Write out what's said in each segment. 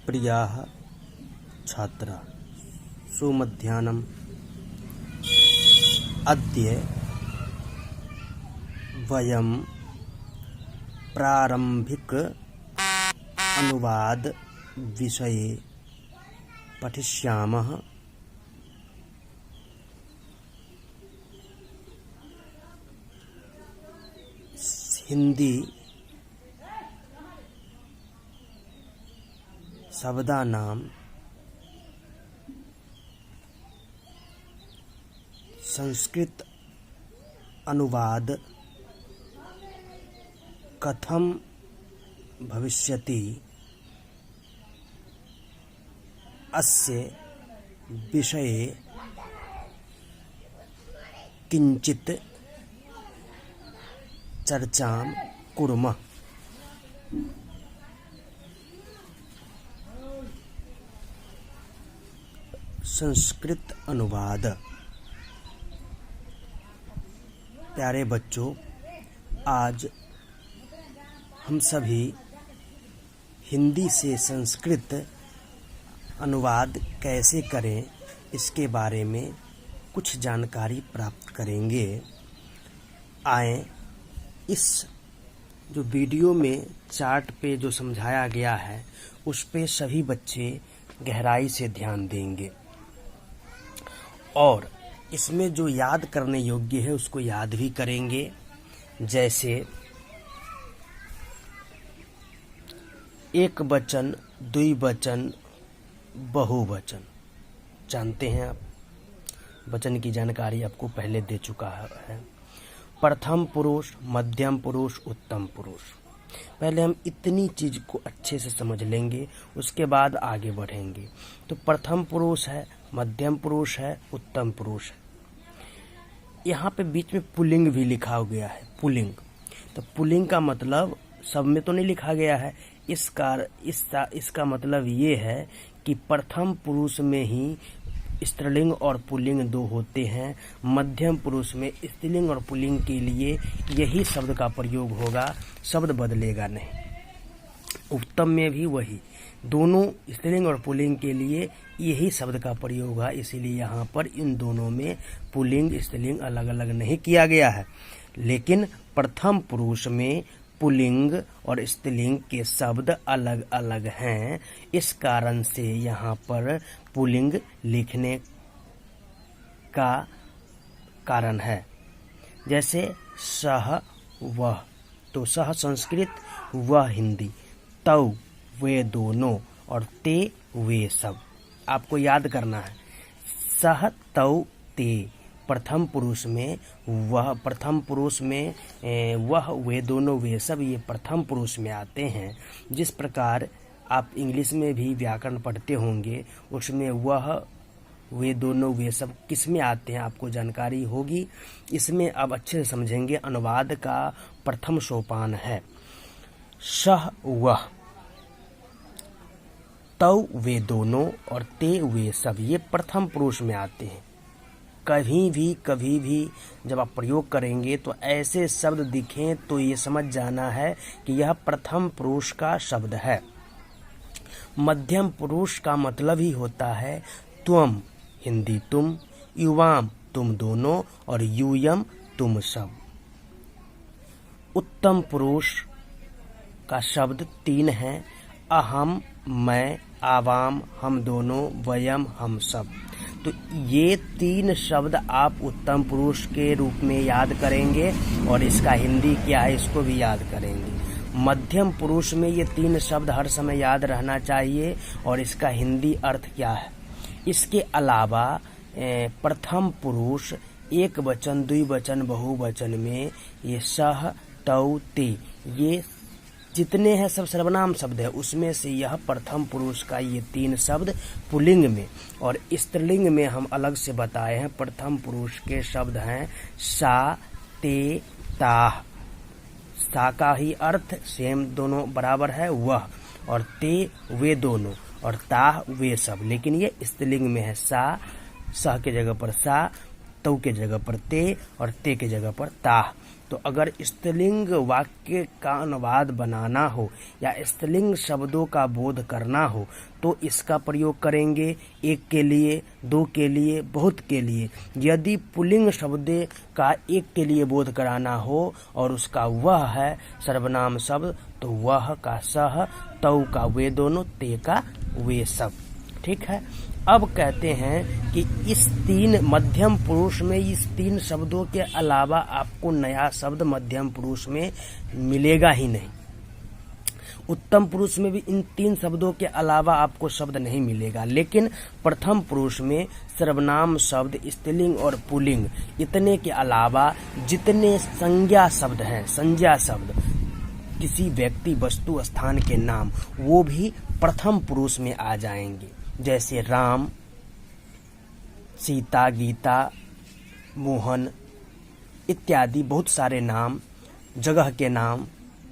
प्रियाः छात्राः, सुमध्याह्नम्। अद्य वयं प्रारंभिक अनुवाद विषये पठिष्यामः। हिंदी शब्दानां संस्कृत अनुवाद कथं भविष्यति, अस्य विषये किञ्चित् चर्चां कुर्मः। संस्कृत अनुवाद। प्यारे बच्चों, आज हम सभी हिंदी से संस्कृत अनुवाद कैसे करें, इसके बारे में कुछ जानकारी प्राप्त करेंगे। आएं, इस जो वीडियो में चार्ट पे जो समझाया गया है उस पे सभी बच्चे गहराई से ध्यान देंगे और इसमें जो याद करने योग्य है उसको याद भी करेंगे। जैसे एक वचन, द्विवचन, बहुवचन। जानते हैं आप, वचन की जानकारी आपको पहले दे चुका है। प्रथम पुरुष, मध्यम पुरुष, उत्तम पुरुष। पहले हम इतनी चीज को अच्छे से समझ लेंगे, उसके बाद आगे बढ़ेंगे। तो प्रथम पुरुष है, मध्यम पुरुष है, उत्तम पुरुष है। यहाँ पे बीच में पुल्लिंग भी लिखा गया है, पुल्लिंग। तो पुल्लिंग का मतलब सब में तो नहीं लिखा गया है। इसका मतलब ये है कि प्रथम पुरुष में ही स्त्रीलिंग और पुल्लिंग दो होते हैं। मध्यम पुरुष में स्त्रीलिंग और पुल्लिंग के लिए यही शब्द का प्रयोग होगा, शब्द बदलेगा नहीं। उत्तम में भी वही, दोनों स्त्रीलिंग और पुल्लिंग के लिए यही शब्द का प्रयोग होगा। इसीलिए यहाँ पर इन दोनों में पुल्लिंग स्त्रीलिंग अलग अलग नहीं किया गया है। लेकिन प्रथम पुरुष में पुल्लिंग और स्त्रीलिंग के शब्द अलग अलग हैं। इस कारण से यहाँ पर पुल्लिंग लिखने का कारण है। जैसे सह, वह, तो सह संस्कृत, वह हिंदी, तौ वे दोनों और ते वे सब। आपको याद करना है, सह, तौ, ते प्रथम पुरुष में, वह प्रथम पुरुष में, वह, वे दोनों, वे सब, ये प्रथम पुरुष में आते हैं। जिस प्रकार आप इंग्लिश में भी व्याकरण पढ़ते होंगे, उसमें वह, वे दोनों, वे सब किस में आते हैं आपको जानकारी होगी। इसमें अब अच्छे से समझेंगे। अनुवाद का प्रथम सोपान है सह, वह, तौ वे दोनों और ते वे सब, ये प्रथम पुरुष में आते हैं। कभी भी जब आप प्रयोग करेंगे तो ऐसे शब्द दिखें तो ये समझ जाना है कि यह प्रथम पुरुष का शब्द है। मध्यम पुरुष का मतलब ही होता है त्वम, हिंदी तुम, युवाम, तुम दोनों, और यूयम, तुम सब। उत्तम पुरुष का शब्द तीन हैं, अहम, मैं, आवाम, हम दोनों, वयम, हम सब। तो ये तीन शब्द आप उत्तम पुरुष के रूप में याद करेंगे और इसका हिंदी क्या है इसको भी याद करेंगे। मध्यम पुरुष में ये तीन शब्द हर समय याद रहना चाहिए और इसका हिंदी अर्थ क्या है। इसके अलावा प्रथम पुरुष एक वचन, द्विवचन, बहुवचन में ये सह, तौ, ते, ये जितने हैं सब सर्वनाम शब्द है। उसमें से यह प्रथम पुरुष का ये तीन शब्द पुल्लिंग में, और स्त्रीलिंग में हम अलग से बताए हैं। प्रथम पुरुष के शब्द हैं सा, ते, ताह। सा का ही अर्थ सेम, दोनों बराबर है, वह, और ते वे दोनों, और ताह वे सब। लेकिन ये स्त्रीलिंग में है। सा, सह के जगह पर सा, तौ के जगह पर ते, और ते के जगह पर ताह। तो अगर स्त्रीलिंग वाक्य का अनुवाद बनाना हो या स्त्रीलिंग शब्दों का बोध करना हो तो इसका प्रयोग करेंगे एक के लिए, दो के लिए, बहुत के लिए। यदि पुल्लिंग शब्द का एक के लिए बोध कराना हो और उसका वह है सर्वनाम शब्द तो वह का सह, तौ का वे दोनों, ते का वे सब। ठीक है। अब कहते हैं कि इस तीन मध्यम पुरुष में इस तीन शब्दों के अलावा आपको नया शब्द मध्यम पुरुष में मिलेगा ही नहीं। उत्तम पुरुष में भी इन तीन शब्दों के अलावा आपको शब्द नहीं मिलेगा, लेकिन प्रथम पुरुष में सर्वनाम शब्द, स्त्रीलिंग और पुल्लिंग इतने के अलावा जितने संज्ञा शब्द हैं, संज्ञा शब्द किसी व्यक्ति, वस्तु, स्थान के नाम, वो भी प्रथम पुरुष में आ जाएंगे। जैसे राम, सीता, गीता, मोहन इत्यादि बहुत सारे नाम, जगह के नाम,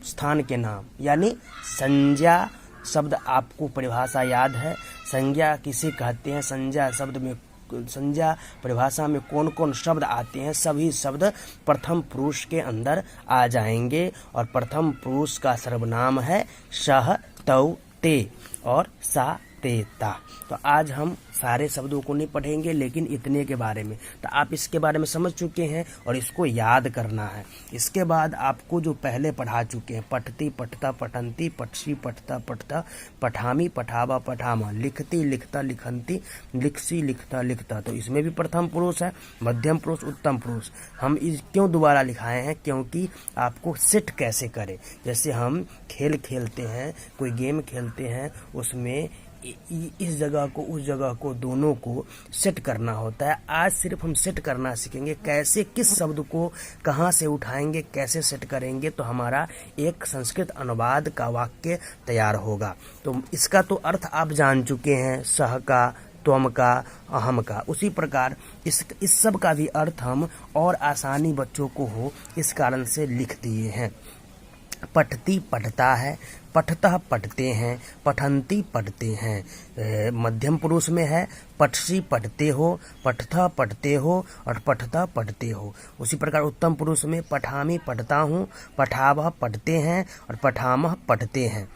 स्थान के नाम, यानी संज्ञा शब्द। आपको परिभाषा याद है संज्ञा किसे कहते हैं? संज्ञा शब्द में, संज्ञा परिभाषा में कौन कौन शब्द आते हैं? सभी शब्द प्रथम पुरुष के अंदर आ जाएंगे और प्रथम पुरुष का सर्वनाम है सह, तौ, ते और सा, ते, ता। तो आज हम सारे शब्दों को नहीं पढ़ेंगे, लेकिन इतने के बारे में तो आप इसके बारे में समझ चुके हैं और इसको याद करना है। इसके बाद आपको जो पहले पढ़ा चुके हैं, पठती, पठता, पठंती, पठसी, पठता, पठता, पठामी, पठावा, पठामा, लिखती, लिखता, लिखंती, लिखसी, लिखता, लिखता। तो इसमें भी प्रथम पुरुष है, मध्यम पुरुष, उत्तम पुरुष। हम इस क्यों दोबारा लिखाए हैं? क्योंकि आपको सेट कैसे करें। जैसे हम खेल खेलते हैं, कोई गेम खेलते हैं, उसमें इस जगह को, उस जगह को, दोनों को सेट करना होता है। आज सिर्फ हम सेट करना सीखेंगे, कैसे किस शब्द को कहाँ से उठाएंगे, कैसे सेट करेंगे, तो हमारा एक संस्कृत अनुवाद का वाक्य तैयार होगा। तो इसका तो अर्थ आप जान चुके हैं, सह का, त्वम का, अहम का। उसी प्रकार इस सब का भी अर्थ हम और आसानी बच्चों को हो इस कारण से लिख दिए हैं। पठती पढ़ता है, पठतः पढ़ते हैं, पठंती पढ़ते हैं। मध्यम पुरुष में है पठसी पढ़ते हो, पठतः पढ़ते हो और पठतः पढ़ते हो। उसी प्रकार उत्तम पुरुष में पठामी पढ़ता हूँ, पठावह पढ़ते हैं और पठामह पढ़ते हैं।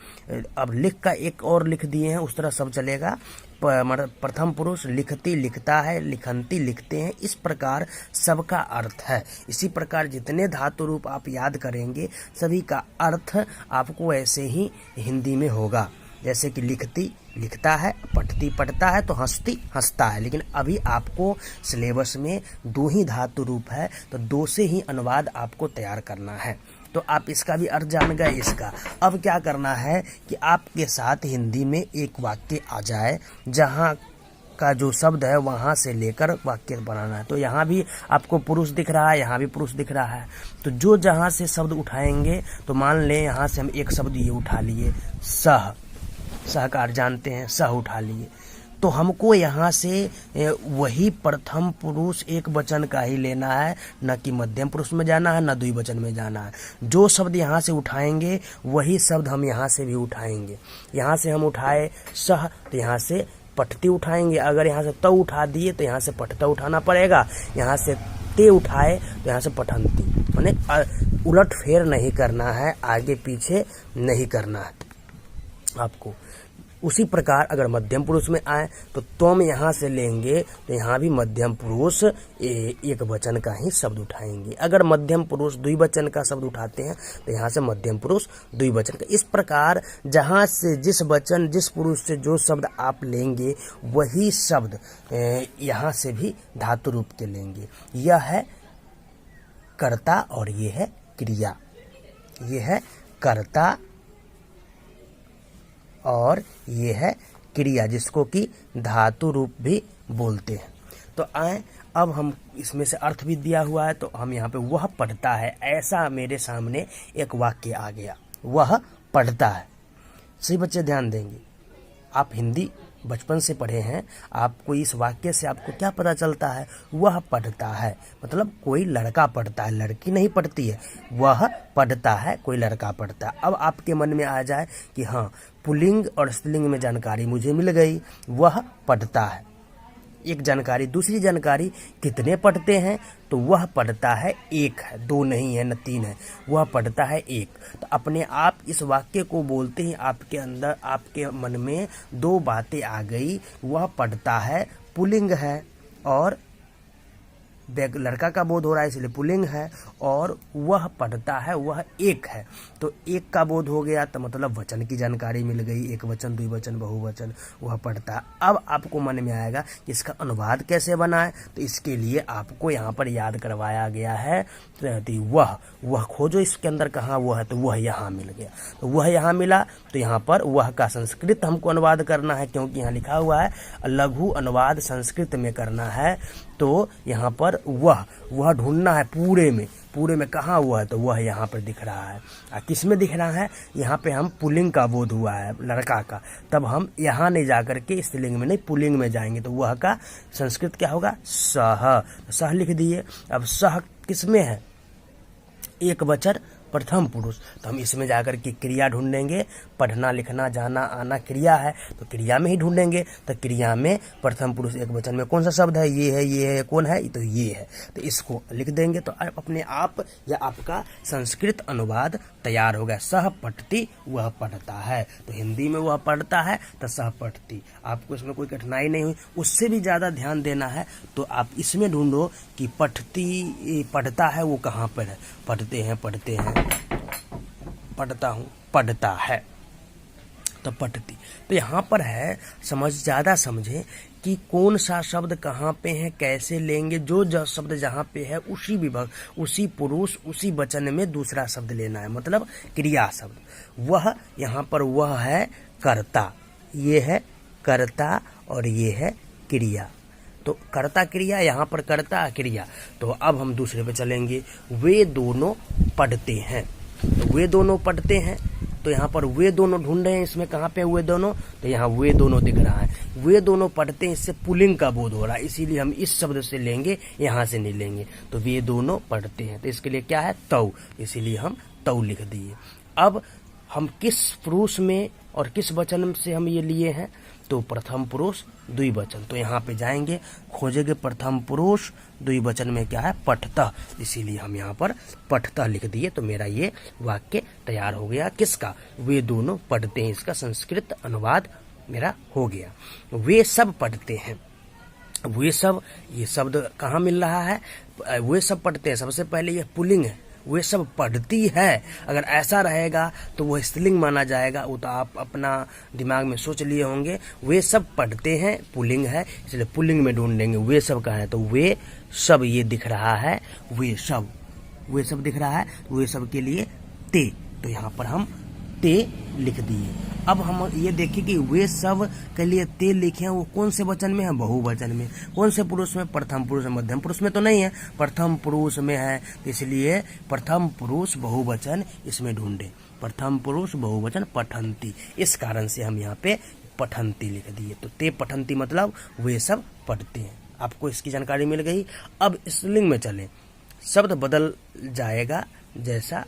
अब लिख का एक और लिख दिए हैं, उस तरह सब चलेगा। प्रथम पुरुष लिखती लिखता है, लिखंती लिखते हैं। इस प्रकार सबका अर्थ है। इसी प्रकार जितने धातु रूप आप याद करेंगे सभी का अर्थ आपको ऐसे ही हिंदी में होगा। जैसे कि लिखती लिखता है, पढ़ती पढ़ता है, तो हंसती हंसता है। लेकिन अभी आपको सिलेबस में दो ही धातु रूप है, तो दो से ही अनुवाद आपको तैयार करना है। तो आप इसका भी अर्थ जान गए इसका। अब क्या करना है कि आपके साथ हिंदी में एक वाक्य आ जाए, जहाँ का जो शब्द है वहाँ से लेकर वाक्य बनाना है। तो यहाँ भी आपको पुरुष दिख रहा है, यहाँ भी पुरुष दिख रहा है। तो जो जहाँ से शब्द उठाएंगे, तो मान लें यहाँ से हम एक शब्द ये उठा लिए, सह, सहकार जानते हैं, सह उठा लिए, तो हमको यहाँ से वही प्रथम पुरुष एक वचन का ही लेना है, न कि मध्यम पुरुष में जाना है, न द्विवचन में जाना है। जो शब्द यहाँ से उठाएंगे वही शब्द हम यहाँ से भी उठाएंगे। यहाँ से हम उठाए सह, तो यहाँ से पठती उठाएंगे। अगर यहाँ से तौ उठा दिए तो यहाँ से पठता उठाना पड़ेगा। यहाँ से ते उठाए तो यहाँ से पठंती, माने उलट फेर नहीं करना है, आगे पीछे नहीं करना है आपको। उसी प्रकार अगर मध्यम पुरुष में आए तो त्वम यहाँ से लेंगे तो यहाँ भी मध्यम पुरुष एक वचन का ही शब्द उठाएंगे। अगर मध्यम पुरुष द्विवचन का शब्द उठाते हैं तो यहाँ से मध्यम पुरुष द्विवचन का। इस प्रकार जहाँ से जिस वचन, जिस पुरुष से जो शब्द आप लेंगे वही शब्द यहाँ से भी धातु रूप के लेंगे। यह है कर्ता और ये है क्रिया। ये है कर्ता और ये है क्रिया, जिसको कि धातु रूप भी बोलते हैं। तो आए, अब हम इसमें से अर्थ भी दिया हुआ है, तो हम यहाँ पे वह पढ़ता है, ऐसा मेरे सामने एक वाक्य आ गया, वह पढ़ता है। सही बच्चे ध्यान देंगे, आप हिंदी बचपन से पढ़े हैं, आपको इस वाक्य से आपको क्या पता चलता है? वह पढ़ता है मतलब कोई लड़का पढ़ता है, लड़की नहीं पढ़ती है। वह पढ़ता है, कोई लड़का पढ़ता है। अब आपके मन में आ जाए कि हाँ, पुल्लिंग और स्त्रीलिंग में जानकारी मुझे मिल गई, वह पढ़ता है। एक जानकारी। दूसरी जानकारी कितने पढ़ते हैं, तो वह पढ़ता है एक है, दो नहीं है न तीन है, वह पढ़ता है एक। तो अपने आप इस वाक्य को बोलते ही आपके अंदर, आपके मन में दो बातें आ गई। वह पढ़ता है पुल्लिंग है, और लड़का का बोध हो रहा है इसलिए पुल्लिंग है, और वह पढ़ता है वह एक है। तो एक का बोध हो गया तो मतलब वचन की जानकारी मिल गई, एक वचन, द्विवचन, बहुवचन, वह पढ़ता है। अब आपको मन में आएगा कि इसका अनुवाद कैसे बनाए, तो इसके लिए आपको यहाँ पर याद करवाया गया है वह खोजो इसके अंदर कहाँ वह है, तो वह यहाँ मिल गया। तो वह यहाँ मिला, तो यहाँ पर वह का संस्कृत हमको अनुवाद करना है, क्योंकि यहाँ लिखा हुआ है लघु अनुवाद संस्कृत में करना है। तो यहाँ पर वह ढूंढना है पूरे में कहाँ हुआ है, तो वह यहाँ पर दिख रहा है। किस में दिख रहा है, यहाँ पे हम पुल्लिंग का बोध हुआ है लड़का का, तब हम यहाँ नहीं जा करके स्त्रीलिंग में नहीं पुल्लिंग में जाएंगे। तो वह का संस्कृत क्या होगा, सह। तो सह लिख दिए। अब सह किस में है, एक वचन प्रथम पुरुष, तो हम इसमें जाकर के क्रिया ढूंढेंगे। पढ़ना लिखना जाना आना क्रिया है, तो क्रिया में ही ढूंढेंगे। तो क्रिया में प्रथम पुरुष एक वचन में कौन सा शब्द है, ये है, कौन है, तो ये है। तो इसको लिख देंगे, तो अपने आप या आपका संस्कृत अनुवाद तैयार हो गया। सह पठती, वह पढ़ता है। तो हिंदी में वह पढ़ता है, तो सह पठती। आपको इसमें कोई कठिनाई नहीं हुई। उससे भी ज्यादा ध्यान देना है तो आप इसमें ढूंढो कि पठती, पढ़ता है वो कहाँ पर है। पढ़ते हैं, पढ़ता हूँ, पढ़ता है, तो पढ़ती। तो यहाँ पर है ज्यादा समझे कि कौन सा शब्द कहाँ पे है, कैसे लेंगे। जो शब्द जहाँ पे है उसी विभाग, उसी पुरुष, उसी वचन में दूसरा शब्द लेना है, मतलब क्रिया शब्द। वह यहाँ पर वह है कर्ता, ये है कर्ता और ये है क्रिया। तो कर्ता क्रिया, यहाँ पर कर्ता क्रिया। तो अब हम दूसरे पे चलेंगे। वे दोनों पढ़ते हैं, तो वे दोनों पढ़ते हैं, तो यहाँ पर वे दोनों ढूंढ रहे हैं। इसमें कहाँ पे वे दोनों, तो यहाँ वे दोनों दिख रहा है। वे दोनों पढ़ते हैं, इससे पुल्लिंग का बोध हो रहा है, इसीलिए हम इस शब्द से लेंगे, यहाँ से नहीं लेंगे। तो वे दोनों पढ़ते हैं, तो इसके लिए क्या है, तौ, इसीलिए हम तौ लिख दिए। अब हम किस पुरुष में और किस वचन से हम ये लिए हैं, तो प्रथम पुरुष द्विवचन। तो यहाँ पे जाएंगे, खोजेंगे प्रथम पुरुष द्विवचन में क्या है, पठतः, इसीलिए हम यहाँ पर पठतः लिख दिए। तो मेरा ये वाक्य तैयार हो गया। किसका, वे दोनों पढ़ते हैं, इसका संस्कृत अनुवाद मेरा हो गया। वे सब पढ़ते हैं। वे सब, ये शब्द कहाँ मिल रहा है, वे सब पढ़ते हैं। सबसे पहले ये पुल्लिंग है, वे सब पढ़ती है। अगर ऐसा रहेगा तो वो स्त्रीलिंग माना जाएगा, वो तो आप अपना दिमाग में सोच लिए होंगे। वे सब पढ़ते हैं, पुल्लिंग है, इसलिए पुल्लिंग में ढूंढेंगे। वे सब कहाँ है, तो वे सब ये दिख रहा है, वे सब दिख रहा है। वे सब के लिए ते, तो यहाँ पर हम ते लिख दिए। अब हम ये देखें कि वे सब के लिए ते लिखे हैं, वो कौन से वचन में है, बहुवचन में। कौन से पुरुष में, प्रथम पुरुष, मध्यम पुरुष में तो नहीं है, प्रथम पुरुष में है, तो इसलिए प्रथम पुरुष बहुवचन इसमें ढूंढे। प्रथम पुरुष बहुवचन पठंती, इस कारण से हम यहाँ पे पठंती लिख दिए। तो ते पठंती मतलब वे सब पढ़ते हैं। आपको इसकी जानकारी मिल गई। अब स्त्रीलिंग में चले, शब्द बदल जाएगा जैसा।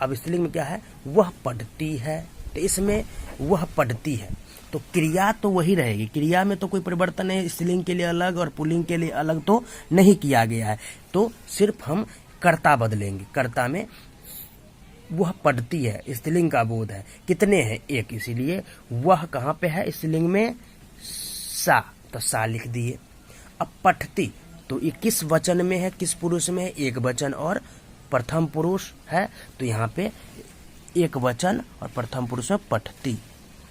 अब स्त्रीलिंग में क्या है, वह पढ़ती है, तो इसमें वह पढ़ती है, तो क्रिया तो वही रहेगी। क्रिया में तो कोई परिवर्तन है, स्त्रीलिंग के लिए अलग और पुल्लिंग के लिए अलग तो नहीं किया गया है। तो सिर्फ हम कर्ता बदलेंगे। कर्ता में वह पढ़ती है, स्त्रीलिंग का बोध है, कितने हैं, एक, इसीलिए वह कहाँ पे है, स्त्रीलिंग में सा, तो सा लिख दिए। अब पठती, तो ये किस वचन में है, किस पुरुष में है, एक वचन और प्रथम पुरुष है, तो यहाँ पे एक वचन और प्रथम पुरुष में पठती,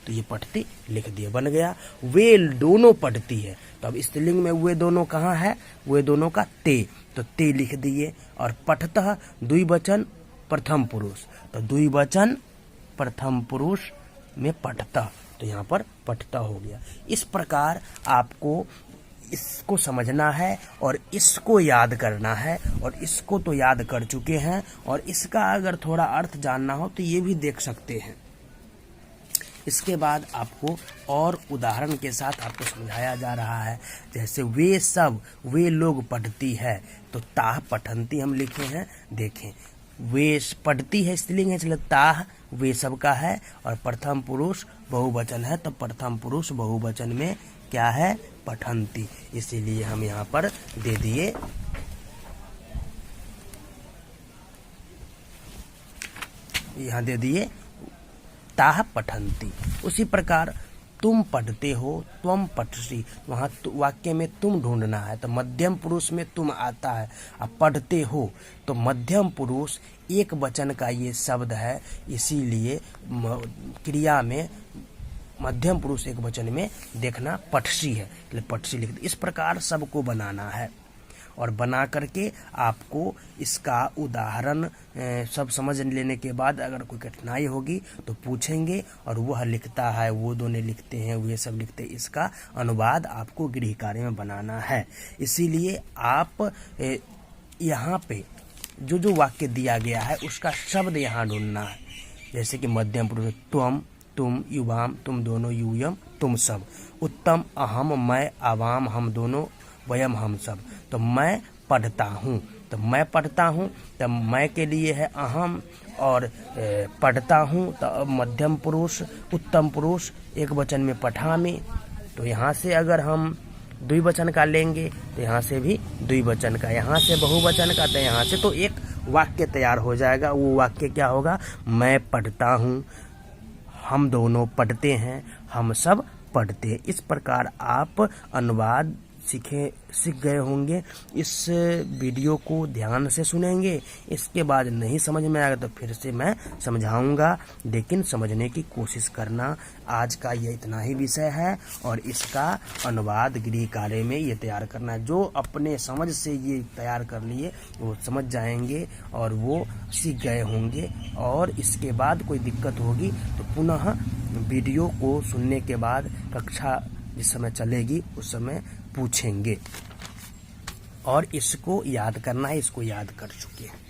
तो ये पठती लिख दिया, बन गया। वे दोनों पढ़ती है, तो अब स्त्रीलिंग में वे दोनों कहाँ है, वे दोनों का ते, तो ते लिख दिए। और पठतः द्विवचन प्रथम पुरुष, तो द्विवचन प्रथम पुरुष में पठतः, तो यहाँ पर पठतः हो गया। इस प्रकार आपको इसको समझना है और इसको याद करना है, और इसको तो याद कर चुके हैं, और इसका अगर थोड़ा अर्थ जानना हो तो ये भी देख सकते हैं। इसके बाद आपको और उदाहरण के साथ आपको समझाया जा रहा है। जैसे वे सब, वे लोग पढ़ती है, तो ताह पठंती हम लिखे हैं, देखें। वे पढ़ती है स्त्रीलिंग है, इसलिए ताह वे सब का है, और प्रथम पुरुष बहुवचन है तो प्रथम पुरुष बहुवचन में क्या है, पठन्ति। इसीलिए हम यहाँ पर दे दिए ताः पठन्ति। उसी प्रकार तुम पढ़ते हो, त्वम पठसि, वहाँ वाक्य में तुम ढूंढना है तो मध्यम पुरुष में तुम आता है। अब पढ़ते हो तो मध्यम पुरुष एक वचन का ये शब्द है, इसीलिए क्रिया में मध्यम पुरुष एक वचन में देखना पठसी है, इसलिए पठसी लिख दे। इस प्रकार सबको बनाना है और बना करके आपको इसका उदाहरण सब समझ लेने के बाद अगर कोई कठिनाई होगी तो पूछेंगे, और वह लिखता है, वो दोनों लिखते हैं, वे सब लिखते हैं, इसका अनुवाद आपको गृह कार्य में बनाना है। इसीलिए आप यहाँ पे जो जो वाक्य दिया गया है उसका शब्द यहाँ ढूंढना है। जैसे कि मध्यम पुरुष त्वम, तुम, युवाम, तुम दोनों, यूयम, तुम सब। उत्तम अहम, मैं, आवाम, हम दोनों, वयम, हम सब। तो मैं पढ़ता हूँ, तो मैं पढ़ता हूँ, तो मैं के लिए है अहम, और पढ़ता हूँ तो मध्यम पुरुष, उत्तम पुरुष एक वचन में पठामि। तो यहाँ से अगर हम द्विवचन का लेंगे तो यहाँ से भी द्विवचन का, यहाँ से बहुवचन का, तो यहाँ से तो एक वाक्य तैयार हो जाएगा। वो वाक्य क्या होगा, मैं पढ़ता हूँ, हम दोनों पढ़ते हैं, हम सब पढ़ते हैं। इस प्रकार आप अनुवाद सीख गए होंगे। इस वीडियो को ध्यान से सुनेंगे, इसके बाद नहीं समझ में आएगा तो फिर से मैं समझाऊंगा, लेकिन समझने की कोशिश करना। आज का ये इतना ही विषय है और इसका अनुवाद गृह कार्य में ये तैयार करना है। जो अपने समझ से ये तैयार कर लिए वो समझ जाएंगे और वो सीख गए होंगे, और इसके बाद कोई दिक्कत होगी तो पुनः वीडियो को सुनने के बाद कक्षा जिस समय चलेगी उस समय पूछेंगे, और इसको याद करना है, इसको याद कर चुके हैं।